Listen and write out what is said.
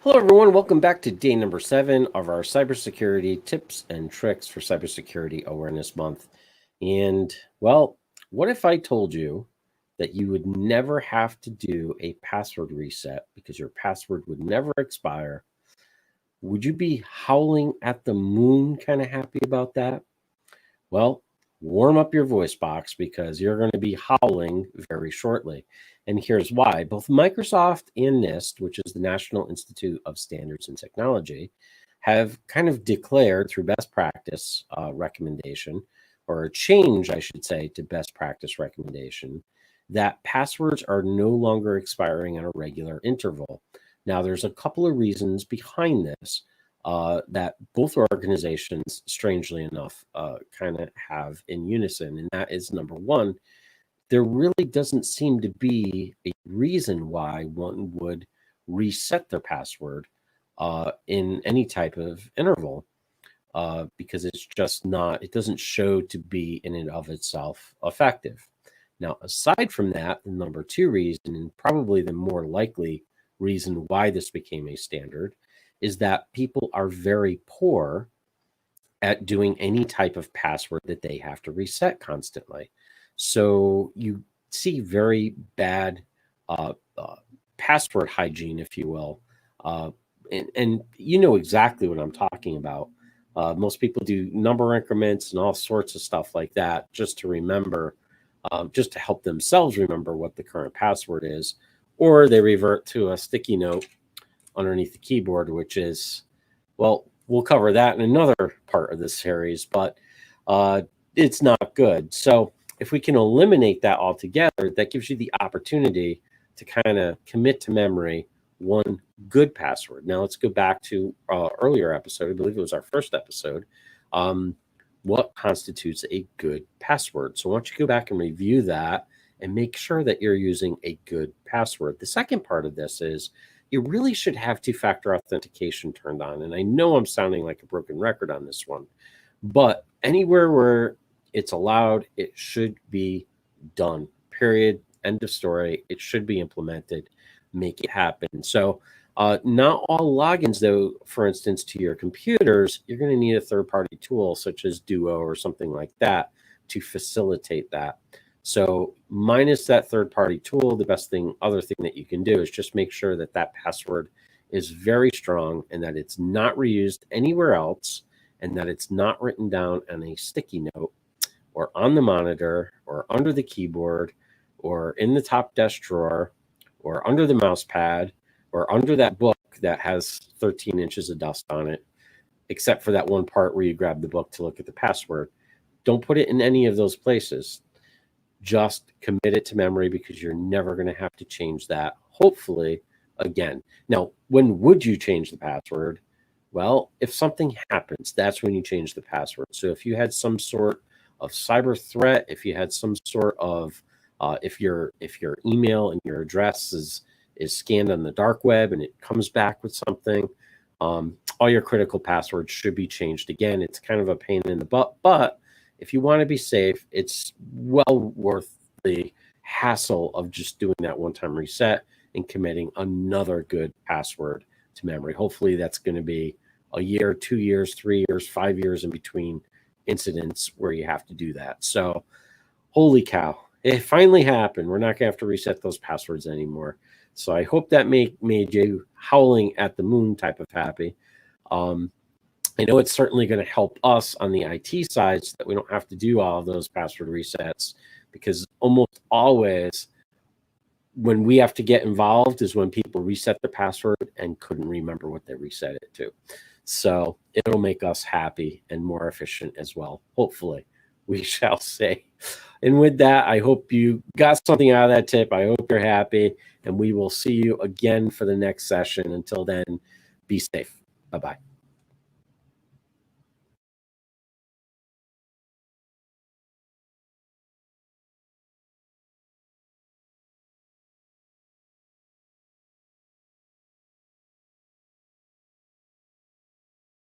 Hello, everyone. Welcome back to day number 7 of our cybersecurity tips and tricks for Cybersecurity Awareness Month. And, well, what if I told you that you would never have to do a password reset because your password would never expire? Would you be howling at the moon kind of happy about that? Well, warm up your voice box because you're going to be howling very shortly. And here's why. Both Microsoft and NIST, which is the National Institute of Standards and Technology, have kind of declared through best practice recommendation, or a change, I should say, to best practice recommendation, that passwords are no longer expiring at a regular interval. Now, there's a couple of reasons behind this that both organizations, strangely enough, kind of have in unison. And that is number one, there really doesn't seem to be a reason why one would reset their password in any type of interval because it's just not, it doesn't show to be in and of itself effective. Now, aside from that, the number two reason, and probably the more likely reason why this became a standard, is that people are very poor at doing any type of password that they have to reset constantly. So you see very bad password hygiene, if you will. And you know exactly what I'm talking about. Most people do number increments and all sorts of stuff like that just to remember, just to help themselves remember what the current password is. Or they revert to a sticky note underneath the keyboard, which is, well, we'll cover that in another part of this series, but it's not good. So if we can eliminate that altogether, that gives you the opportunity to kind of commit to memory one good password. Now let's go back to earlier episode. I believe it was our first episode. What constitutes a good password? So why don't you go back and review that and make sure that you're using a good password. The second part of this is you really should have two-factor authentication turned on. And I know I'm sounding like a broken record on this one, but anywhere where it's allowed, it should be done. Period. End of story. It should be implemented. Make it happen. So not all logins, though, for instance, to your computers, you're going to need a third-party tool such as Duo or something like that to facilitate that. So minus that third-party tool, the other thing that you can do is just make sure that that password is very strong and that it's not reused anywhere else and that it's not written down on a sticky note or on the monitor or under the keyboard or in the top desk drawer or under the mouse pad or under that book that has 13 inches of dust on it, except for that one part where you grab the book to look at the password. Don't put it in any of those places. Just commit it to memory because you're never going to have to change that, hopefully, again. Now, when would you change the password? Well, if something happens, that's when you change the password. So if you had some sort of cyber threat, if you had some sort of, if your email and your address is scanned on the dark web and it comes back with something, all your critical passwords should be changed again. It's kind of a pain in the butt, but if you want to be safe, it's well worth the hassle of just doing that one-time reset and committing another good password to memory. Hopefully that's going to be a year, 2 years, 3 years, 5 years in between incidents where you have to do that. So holy cow, it finally happened. We're not going to have to reset those passwords anymore. So I hope that made you howling at the moon type of happy. I know it's certainly going to help us on the IT side so that we don't have to do all of those password resets, because almost always when we have to get involved is when people reset the password and couldn't remember what they reset it to. So it'll make us happy and more efficient as well. Hopefully, we shall say. And with that, I hope you got something out of that tip. I hope you're happy, and we will see you again for the next session. Until then, be safe. Bye-bye.